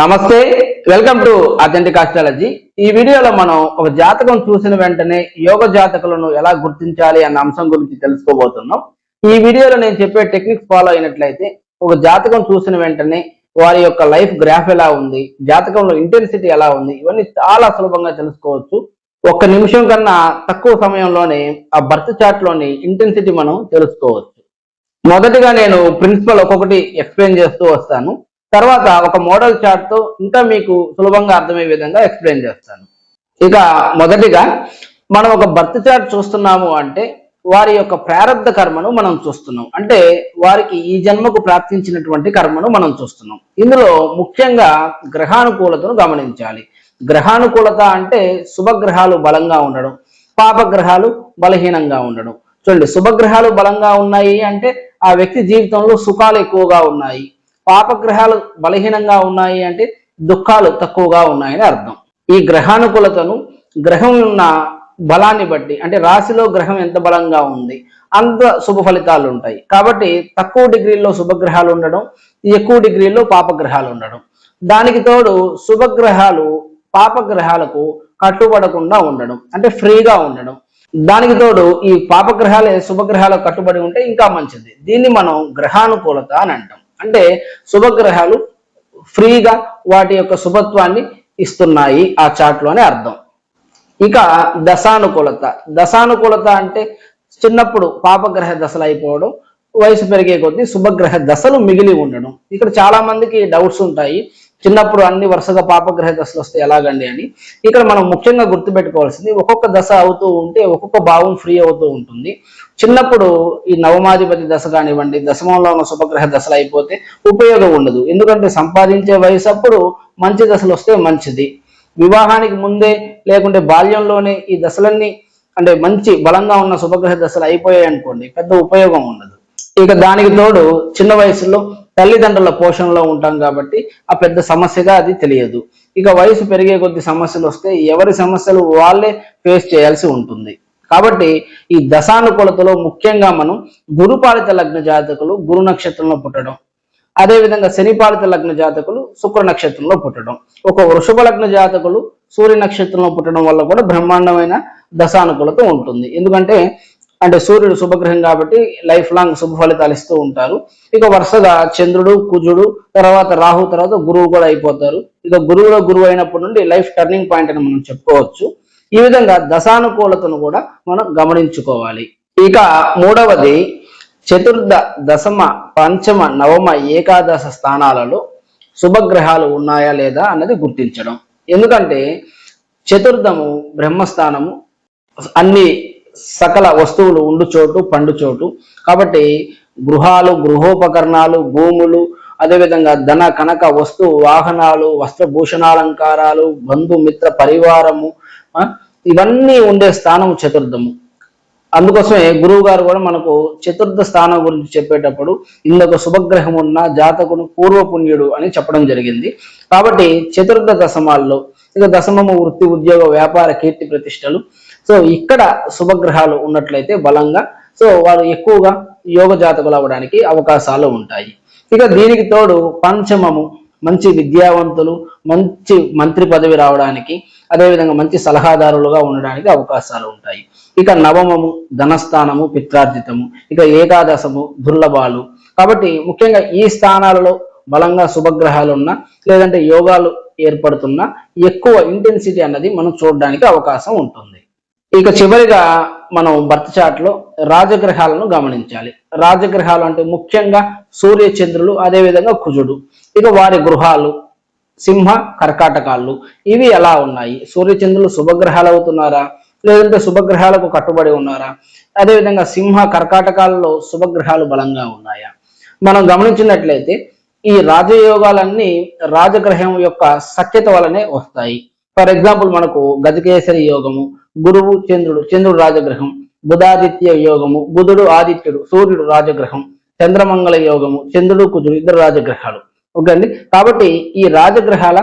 నమస్తే, welcome to authentic astrology. ఈ వీడియోలో మనం ఒక జాతకం చూసిన వెంటనే యోగ జాతకులను ఎలా గుర్తించాలి అన్న అంశం గురించి తెలుసుకోబోతున్నాం. ఈ వీడియోలో నేను చెప్పే టెక్నిక్స్ ఫాలో అయినట్లయితే ఒక జాతకం చూసిన వెంటనే వారి యొక్క లైఫ్ గ్రాఫ్ ఎలా ఉంది, జాతకంలో ఇంటెన్సిటీ ఎలా ఉంది, ఇవన్నీ చాలా సులభంగా తెలుసుకోవచ్చు. ఒక్క నిమిషం కన్నా తక్కువ సమయంలోనే ఆ బర్త్ చార్ట్ లోని ఇంటెన్సిటీ మనం తెలుసుకోవచ్చు. మొదటిగా నేను ప్రిన్సిపల్ ఒక్కొక్కటి ఎక్స్ప్లెయిన్ చేస్తూ వస్తాను. తర్వాత ఒక మోడల్ చార్ట్ తో ఇంకా మీకు సులభంగా అర్థమయ్యే విధంగా ఎక్స్ప్లెయిన్ చేస్తాను. ఇక మొదటిగా మనం ఒక బర్త్ చార్ట్ చూస్తున్నాము అంటే వారి యొక్క ప్రారంధ కర్మను మనం చూస్తున్నాం. అంటే వారికి ఈ జన్మకు ప్రాప్తించినటువంటి కర్మను మనం చూస్తున్నాం. ఇందులో ముఖ్యంగా గ్రహానుకూలతను గమనించాలి. గ్రహానుకూలత అంటే శుభగ్రహాలు బలంగా ఉండడం, పాపగ్రహాలు బలహీనంగా ఉండడం. చూడండి, శుభగ్రహాలు బలంగా ఉన్నాయి అంటే ఆ వ్యక్తి జీవితంలో సుఖాలు ఎక్కువగా ఉన్నాయి. పాపగ్రహాలు బలహీనంగా ఉన్నాయి అంటే దుఃఖాలు తక్కువగా ఉన్నాయని అర్థం. ఈ గ్రహానుకూలతను గ్రహం ఉన్న బలాన్ని బట్టి, అంటే రాశిలో గ్రహం ఎంత బలంగా ఉంది అంత శుభ ఫలితాలు ఉంటాయి. కాబట్టి తక్కువ డిగ్రీల్లో శుభగ్రహాలు ఉండడం, ఎక్కువ డిగ్రీల్లో పాపగ్రహాలు ఉండడం. దానికి తోడు శుభగ్రహాలు పాపగ్రహాలకు కట్టుబడకుండా ఉండడం, అంటే ఫ్రీగా ఉండడం. దానికి తోడు ఈ పాపగ్రహాలే శుభగ్రహాలకు కట్టుబడి ఉంటే ఇంకా మంచిది. దీన్ని మనం గ్రహానుకూలత అని అంటాం. అంటే శుభగ్రహాలు ఫ్రీగా వాటి యొక్క శుభత్వాన్ని ఇస్తున్నాయి ఆ చార్ట్ లోనే అర్థం. ఇక దశానుకూలత. దశానుకూలత అంటే చిన్నప్పుడు పాపగ్రహ దశలు అయిపోవడం, వయసు పెరిగే కొద్దీ శుభగ్రహ దశలు మిగిలి ఉండడం. ఇక్కడ చాలా మందికి డౌట్స్ ఉంటాయి, చిన్నప్పుడు అన్ని వరుసగా పాపగ్రహ దశలు వస్తే ఎలాగండి అని. ఇక్కడ మనం ముఖ్యంగా గుర్తుపెట్టుకోవాల్సింది, ఒక్కొక్క దశ అవుతూ ఉంటే ఒక్కొక్క భావం ఫ్రీ అవుతూ ఉంటుంది. చిన్నప్పుడు ఈ నవమాధిపతి దశ కానివ్వండి, దశమంలో ఉన్న శుభగ్రహ దశలు అయిపోతే ఉపయోగం ఉండదు. ఎందుకంటే సంపాదించే వయసు అప్పుడు మంచి దశలు వస్తే మంచిది. వివాహానికి ముందే లేకుంటే బాల్యంలోనే ఈ దశలన్నీ అంటే మంచి బలంగా ఉన్న శుభగ్రహ దశలు అయిపోయాయి అనుకోండి, పెద్ద ఉపయోగం ఉండదు. ఇక దానికి తోడు చిన్న వయసులో తల్లిదండ్రుల పోషణలో ఉంటాం కాబట్టి ఆ పెద్ద సమస్యగా అది తెలియదు. ఇక వయసు పెరిగే కొద్ది సమస్యలు వస్తే ఎవరి సమస్యలు వాళ్ళే ఫేస్ చేయాల్సి ఉంటుంది. కాబట్టి ఈ దశానుకూలతలో ముఖ్యంగా మనం గురుపాలిత లగ్న జాతకులు గురు నక్షత్రంలో పుట్టడం, అదేవిధంగా శనిపాలిత లగ్న జాతకులు శుక్ర నక్షత్రంలో పుట్టడం, ఒక వృషభ లగ్న జాతకులు సూర్య నక్షత్రంలో పుట్టడం వల్ల కూడా బ్రహ్మాండమైన దశానుకూలత ఉంటుంది. ఎందుకంటే సూర్యుడు శుభగ్రహం కాబట్టి లైఫ్ లాంగ్ శుభ ఫలితాలు ఇస్తూ ఉంటారు. ఇక వరుసగా చంద్రుడు, కుజుడు, తర్వాత రాహు, తర్వాత గురువు కూడా అయిపోతారు. ఇక గురువులో గురువు అయినప్పటి నుండి లైఫ్ టర్నింగ్ పాయింట్ అని మనం చెప్పుకోవచ్చు. ఈ విధంగా దశానుకూలతను కూడా మనం గమనించుకోవాలి. ఇక మూడవది, చతుర్థ, దశమ, పంచమ, నవమ, ఏకాదశ స్థానాలలో శుభగ్రహాలు ఉన్నాయా లేదా అన్నది గుర్తించడం. ఎందుకంటే చతుర్థము బ్రహ్మస్థానము, అన్ని సకల వస్తువులు ఉండు చోటు, పండు చోటు. కాబట్టి గృహాలు, గృహోపకరణాలు, భూములు, అదేవిధంగా ధన కనక వస్తు వాహనాలు, వస్త్రభూషణాలంకారాలు, బంధుమిత్ర పరివారము, ఇవన్నీ ఉండే స్థానం చతుర్థము. అందుకోసమే గురువు గారు కూడా మనకు చతుర్థ స్థానం గురించి చెప్పేటప్పుడు ఇంకొక శుభగ్రహం ఉన్న జాతకుడు పూర్వపుణ్యుడు అని చెప్పడం జరిగింది. కాబట్టి చతుర్థ దశమాల్లో, ఇక దశమము వృత్తి, ఉద్యోగ, వ్యాపార, కీర్తి ప్రతిష్టలు. సో ఇక్కడ శుభగ్రహాలు ఉన్నట్లయితే బలంగా, సో వారు ఎక్కువగా యోగ జాతకులు అవ్వడానికి అవకాశాలు ఉంటాయి. ఇక దీనికి తోడు పంచమము, మంచి విద్యావంతులు, మంచి మంత్రి పదవి రావడానికి, అదేవిధంగా మంచి సలహాదారులుగా ఉండడానికి అవకాశాలు ఉంటాయి. ఇక నవమము ధనస్థానము, పిత్రార్జితము. ఇక ఏకాదశము దుర్లభాలు. కాబట్టి ముఖ్యంగా ఈ స్థానాలలో బలంగా శుభగ్రహాలు ఉన్నా, లేదంటే యోగాలు ఏర్పడుతున్నా ఎక్కువ ఇంటెన్సిటీ అన్నది మనం చూడడానికి అవకాశం ఉంటుంది. ఇక చివరిగా మనం బర్త్ చార్ట్ లో రాజగ్రహాలను గమనించాలి. రాజగ్రహాలు అంటే ముఖ్యంగా సూర్య, చంద్రులు, అదేవిధంగా కుజుడు. ఇక వారి గృహాలు సింహ, కర్కాటకాలు, ఇవి ఎలా ఉన్నాయి? సూర్యచంద్రులు శుభగ్రహాలు అవుతున్నారా, లేదంటే శుభగ్రహాలకు కట్టుబడి ఉన్నారా? అదేవిధంగా సింహ, కర్కాటకాలలో శుభగ్రహాలు బలంగా ఉన్నాయా? మనం గమనించినట్లయితే ఈ రాజయోగాలన్నీ రాజగ్రహం యొక్క సఖ్యత వలనే వస్తాయి. ఫర్ ఎగ్జాంపుల్ మనకు గజకేసరి యోగము, గురువు చంద్రుడు, చంద్రుడు రాజగ్రహం, బుధాదిత్య యోగము, బుధుడు ఆదిత్యుడు, సూర్యుడు రాజగ్రహం, చంద్రమంగళ యోగము, చంద్రుడు కుజుడు, ఇద్దరు రాజగ్రహాలు. ఓకే అండి. కాబట్టి ఈ రాజగ్రహాల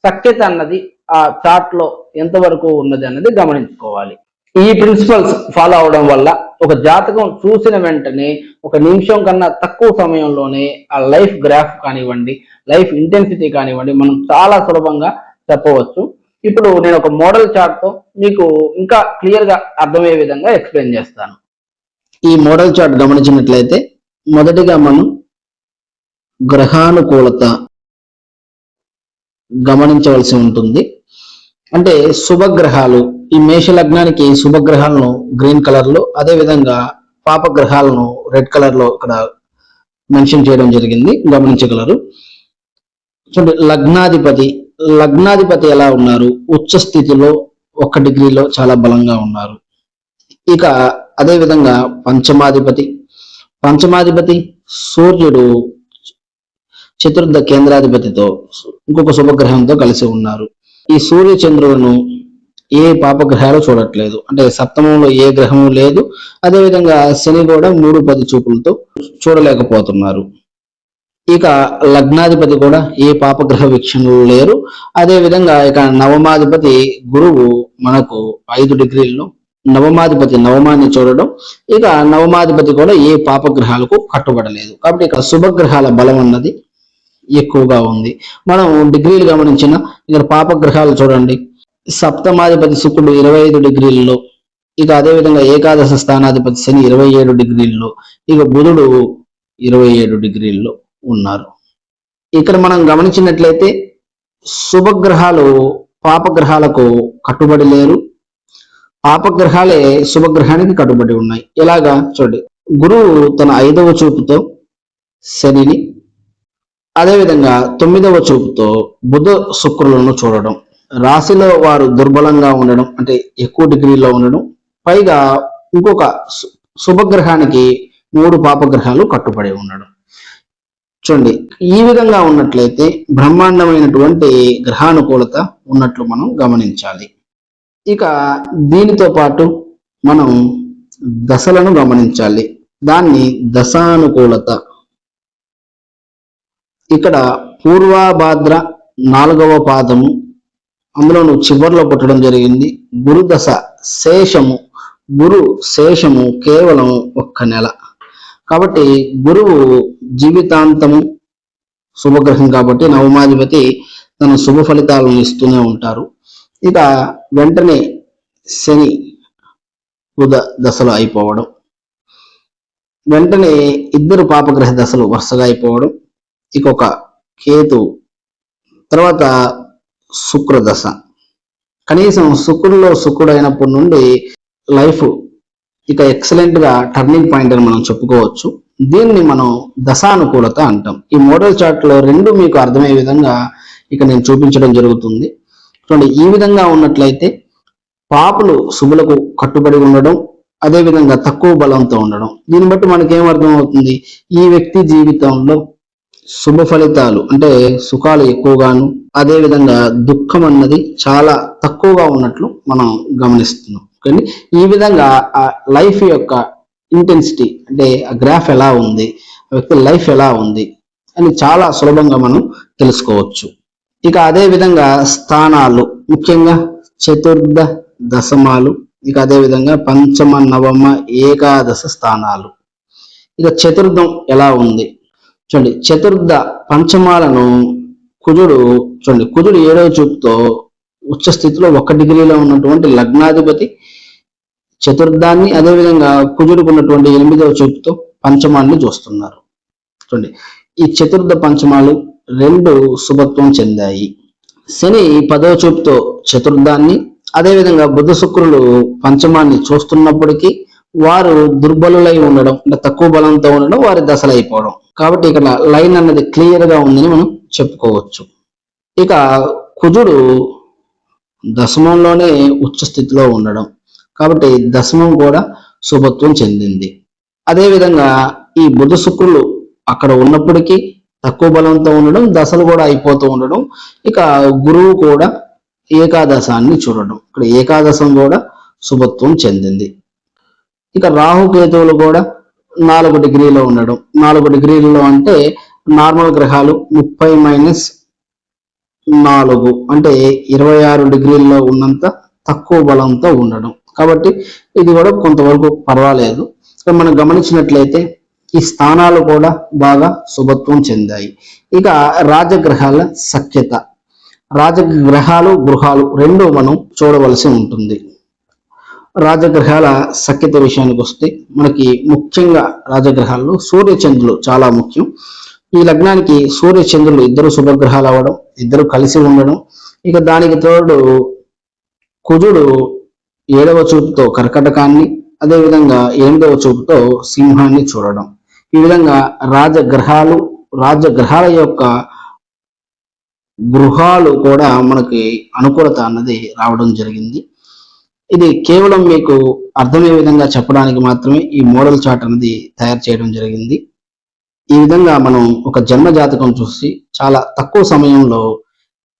సఖ్యత అన్నది ఆ చార్ట్ లో ఎంతవరకు ఉన్నది అన్నది గమనించుకోవాలి. ఈ ప్రిన్సిపల్స్ ఫాలో అవడం వల్ల ఒక జాతకం చూసిన వెంటనే ఒక నిమిషం కన్నా తక్కువ సమయంలోనే ఆ లైఫ్ గ్రాఫ్ కానివ్వండి, లైఫ్ ఇంటెన్సిటీ కానివ్వండి మనం చాలా సులభంగా చెప్పవచ్చు. ఇప్పుడు నేను ఒక మోడల్ చార్ట్ తో మీకు ఇంకా క్లియర్ గా అర్థమయ్యే విధంగా ఎక్స్ప్లెయిన్ చేస్తాను. ఈ మోడల్ చార్ట్ గమనించినట్లయితే మొదటిగా మనం గ్రహానుకూలత గమనించవలసి ఉంటుంది. అంటే శుభగ్రహాలు, ఈ మేష లగ్నానికి శుభగ్రహాలను గ్రీన్ కలర్ లో, అదే విధంగా పాపగ్రహాలను రెడ్ కలర్ లో ఇక్కడ మెన్షన్ చేయడం జరిగింది, గమనించగలరు. చూడండి, లగ్నాధిపతి ఎలా ఉన్నారు? ఉచ్చ స్థితిలో 1 డిగ్రీలో చాలా బలంగా ఉన్నారు. ఇక అదే విధంగా పంచమాధిపతి సూర్యుడు చతుర్థ కేంద్రాధిపతితో ఇంకొక శుభగ్రహంతో కలిసి ఉన్నారు. ఈ సూర్య చంద్రులను ఏ పాపగ్రహాలు చూడట్లేదు, అంటే సప్తమంలో ఏ గ్రహము లేదు. అదేవిధంగా శని కూడా 3-10 చూపులతో చూడలేకపోతున్నారు. ఇక లగ్నాధిపతి కూడా ఏ పాపగ్రహ వీక్షణలు లేరు. అదే విధంగా ఇక నవమాధిపతి గురువు మనకు 5 డిగ్రీల్లో నవమాన్ని చూడడం. ఇక నవమాధిపతి కూడా ఏ పాపగ్రహాలకు కట్టుబడలేదు. కాబట్టి ఇక శుభగ్రహాల బలం అన్నది ఎక్కువగా ఉంది. మనం డిగ్రీలు గమనించిన ఇక్కడ పాపగ్రహాలు చూడండి, సప్తమాధిపతి శుక్రుడు 25 డిగ్రీల్లో, ఇక అదేవిధంగా ఏకాదశ స్థానాధిపతి శని 27 డిగ్రీల్లో, ఇక బుధుడు 27 డిగ్రీల్లో ఉన్నారు. ఇక్కడ మనం గమనించినట్లయితే శుభగ్రహాలు పాపగ్రహాలకు కట్టుబడి లేరు, పాపగ్రహాలే శుభగ్రహానికి కట్టుబడి ఉన్నాయి. ఎలాగా చూడండి, గురువు తన 5వ చూపుతో శనిని, అదేవిధంగా 9వ చూపుతో బుధ శుక్రులను చూడడం, రాశిలో వారు దుర్బలంగా ఉండడం, అంటే ఎక్కువ డిగ్రీలో ఉండడం, పైగా ఇంకొక శుభగ్రహానికి 3 పాపగ్రహాలు కట్టుబడి ఉండడం. చూడండి, ఈ విధంగా ఉన్నట్లయితే బ్రహ్మాండమైనటువంటి గ్రహానుకూలత ఉన్నట్లు మనం గమనించాలి. ఇక దీనితో పాటు మనం దశలను గమనించాలి, దాన్ని దశానుకూలత. ఇక్కడ పూర్వభాద్ర 4వ పాదము, అందులోను చివరిలో పుట్టడం జరిగింది. గురు శేషము కేవలం 1 నెల. కాబట్టి గురువు జీవితాంతము శుభగ్రహం కాబట్టి నవమాధిపతి తన శుభ ఫలితాలను ఇస్తూనే ఉంటారు. ఇక వెంటనే శని బుధ దశలు అయిపోవడం, వెంటనే 2 పాపగ్రహ దశలు వరుసగా అయిపోవడం, ఇక ఒక కేతు, తర్వాత శుక్ర దశ. కనీసం శుక్రుడు అయినప్పటి నుండి లైఫ్ ఇక ఎక్సలెంట్ గా టర్నింగ్ పాయింట్ అని మనం చెప్పుకోవచ్చు. దీన్ని మనం దశానుకూలత అంటాం. ఈ మోడల్ చార్ట్ లో 2 మీకు అర్థమయ్యే విధంగా ఇక నేను చూపించడం జరుగుతుంది. చూడండి, ఈ విధంగా ఉన్నట్లయితే పాపులు శుభులకు కట్టుబడి ఉండడం, అదే విధంగా తక్కువ బలంతో ఉండడం. దీన్ని బట్టి మనకేం అర్థం అవుతుంది? ఈ వ్యక్తి జీవితంలో శుభ ఫలితాలు అంటే సుఖాలు ఎక్కువగాను, అదే విధంగా దుఃఖం అన్నది చాలా తక్కువగా ఉన్నట్లు మనం గమనిస్తున్నాం. కానీ ఈ విధంగా ఆ లైఫ్ యొక్క ఇంటెన్సిటీ, అంటే ఆ గ్రాఫ్ ఎలా ఉంది, ఆ వ్యక్తి లైఫ్ ఎలా ఉంది అని చాలా సులభంగా మనం తెలుసుకోవచ్చు. ఇక అదే విధంగా స్థానాలు, ముఖ్యంగా చతుర్థ దశమాలు, ఇక అదే విధంగా పంచమ నవమ ఏకాదశ స్థానాలు. ఇక చతుర్థం ఎలా ఉంది చూడండి, చతుర్థ పంచమాలను కుజుడు 7వ చూపుతో ఉచ్చ స్థితిలో 1 డిగ్రీలో ఉన్నటువంటి లగ్నాధిపతి చతుర్థాన్ని, అదేవిధంగా కుజుడుకు ఉన్నటువంటి 8వ చూపుతో పంచమాన్ని చూస్తున్నారు. చూడండి, ఈ చతుర్థ పంచమాలు 2 శుభత్వం చెందాయి. శని 10వ చూపుతో చతుర్థాన్ని, అదేవిధంగా బుధ శుక్రులు పంచమాన్ని చూస్తున్నప్పటికీ వారు దుర్బలులై ఉండడం, అంటే తక్కువ బలంతో ఉండడం, వారి దశలు అయిపోవడం. కాబట్టి ఇక్కడ లైన్ అన్నది క్లియర్ గా ఉందని మనం చెప్పుకోవచ్చు. ఇక కుజుడు దశమంలోనే ఉచ్చ స్థితిలో ఉండడం, కాబట్టి దశమం కూడా శుభత్వం చెందింది. అదేవిధంగా ఈ బుధ శుక్రులు అక్కడ ఉన్నప్పటికీ తక్కువ బలంతో ఉండడం, దశలు కూడా అయిపోతూ ఉండడం. ఇక గురువు కూడా ఏకాదశాన్ని చూడడం, ఇక్కడ ఏకాదశం కూడా శుభత్వం చెందింది. ఇక రాహుకేతువులు కూడా 4 డిగ్రీలో ఉండడం. 4 డిగ్రీలలో అంటే నార్మల్ గ్రహాలు 30-4 అంటే 26 డిగ్రీల్లో ఉన్నంత తక్కువ బలంతో ఉండడం. కాబట్టి ఇది కూడా కొంతవరకు పర్వాలేదు. మనం గమనించినట్లయితే ఈ స్థానాలు కూడా బాగా శుభత్వం చెందాయి. ఇక రాజగ్రహాల సఖ్యత, రాజగ్రహాలు గృహాలు రెండు మనం చూడవలసి ఉంటుంది. రాజగ్రహాల సఖ్యత విషయానికి వస్తే మనకి ముఖ్యంగా రాజగ్రహాల్లో సూర్యచంద్రులు చాలా ముఖ్యం. ఈ లగ్నానికి సూర్యచంద్రులు ఇద్దరు శుభగ్రహాలు అవ్వడం, ఇద్దరు కలిసి ఉండడం, ఇక దానికి తోడు కుజుడు 7వ చూపుతో కర్కటకాన్ని, అదేవిధంగా 8వ చూపుతో సింహాన్ని చూడడం, ఈ విధంగా రాజగ్రహాల యొక్క గృహాలు కూడా మనకి అనుకూలత అన్నది రావడం జరిగింది. ఇది కేవలం మీకు అర్థమయ్యే విధంగా చెప్పడానికి మాత్రమే ఈ మోడల్ చార్ట్ అనేది తయారు చేయడం జరిగింది. ఈ విధంగా మనం ఒక జన్మ జాతకం చూసి చాలా తక్కువ సమయంలో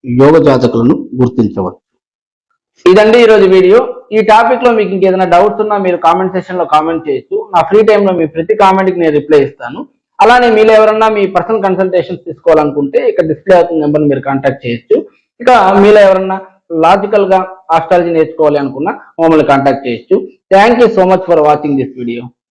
యోగ జాతకులను గుర్తించవచ్చు. ఇదండి ఈరోజు వీడియో. ఈ టాపిక్ లో మీకు ఇంకేదైనా డౌట్స్ ఉన్నా మీరు కామెంట్ సెక్షన్ లో కామెంట్ చేయొచ్చు. నా ఫ్రీ టైంలో మీ ప్రతి కామెంట్ కి నేను రిప్లై ఇస్తాను. అలానే మీరు ఎవరన్నా మీ పర్సనల్ కన్సల్టేషన్స్ తీసుకోవాలనుకుంటే ఇక్కడ డిస్ప్లే అవుతున్న నెంబర్ మీరు కాంటాక్ట్ చేయొచ్చు. ఇక మీలో ఎవరన్నా లాజికల్ గా ఆస్ట్రాలజీ నేర్చుకోవాలి అనుకున్నా మమ్మల్ని కాంటాక్ట్ చేయొచ్చు. Thank you so much for watching this video.